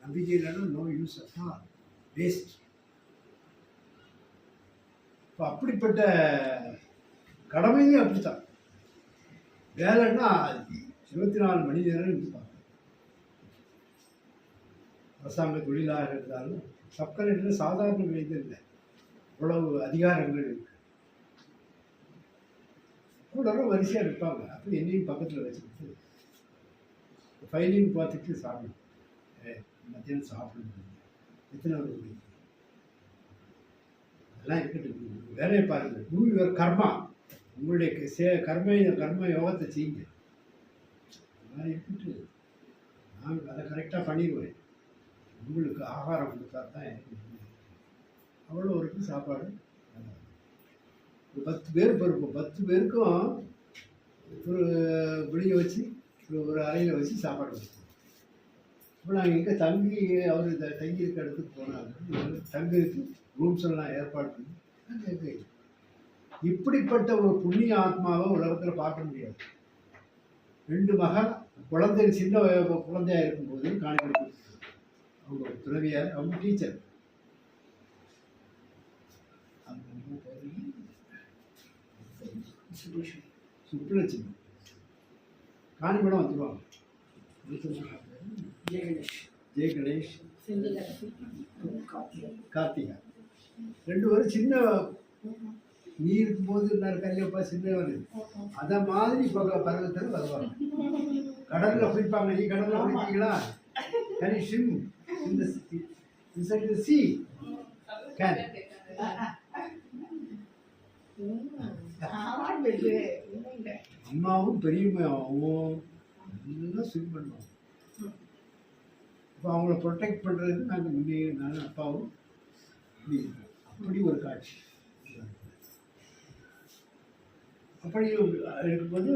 நம்பிக்கை இல்லைன்னா no use waste. இப்போ அப்படிப்பட்ட கடமையும் அப்படித்தான். வேலைன்னா 24 மணி நேரம் இருப்பாங்க. அரசாங்க தொழிலாக இருந்தாலும் சப்கலெக்டர் சாதாரண இது இல்லை, இவ்வளவு அதிகாரங்கள் இருக்கு. கூட வரிசையாக இருப்பாங்க. அப்போ என்னையும் பக்கத்தில் வச்சுக்கிட்டு ஃபைலிங் பார்த்துட்டு சாப்பிடணும். மத்தியானம் சாப்பிடணும், எத்தனை ஒரு அதெல்லாம் இருக்கட்டும், வேலையை பாருங்கள். டூ யுவர் கர்மா, உங்களுடைய கர்ம யோகத்தை செய்யுங்க. அதெல்லாம் இருக்கட்டு, நான் அதை கரெக்டாக பண்ணிடுவேன். உங்களுக்கு ஆகாரம் கொடுத்தா தான் எனக்கு அவ்வளோ வரைக்கும் சாப்பாடு. ஒரு 10 பேர் பிறக்கும், 10 பேருக்கும் ஒரு விடிய வச்சு ஒரு அறையில் வச்சு சாப்பாடு கொடுத்தோம். இப்போ நாங்கள் எங்கே தங்கி அவர் தங்கி இருக்க இடத்துக்கு போனாங்க. தங்கிறதுக்கு ரூம்ஸ் எல்லாம் ஏற்பாடு பண்ணி அங்கே இப்படிப்பட்ட ஒரு புண்ணிய ஆத்மாவை உலகத்தில் பார்க்க முடியாது. 2 மகன் குழந்தை சின்ன குழந்தையா இருக்கும்போது காணிக்கை அவங்க துறவியார், அவங்க டீச்சர். சுப்புலட்சுமி காணிமடம் வந்துடுவாங்க. ஜெய கணேஷ், கார்த்திகா 2 பேரும் சின்ன நீ இருக்கும்போது நான் கையப்பா சின்னவர் அதை மாதிரி இப்போ பருவத்தில் வருவாங்க. கடலில் குளிப்பாங்க. நீ கடலில் குளிப்பீங்களா? Can you swim in the inside the sea? Can. அம்மாவும் பெரியம்மாவும் நல்லா ஸ்விம் பண்ணுவாங்க. இப்போ அவங்கள ப்ரொடெக்ட் பண்ணுறதுக்கு நாங்கள் முன்னே நானும் அப்பாவும் அப்படி ஒரு காட்சி. அப்படி இருக்கும்போது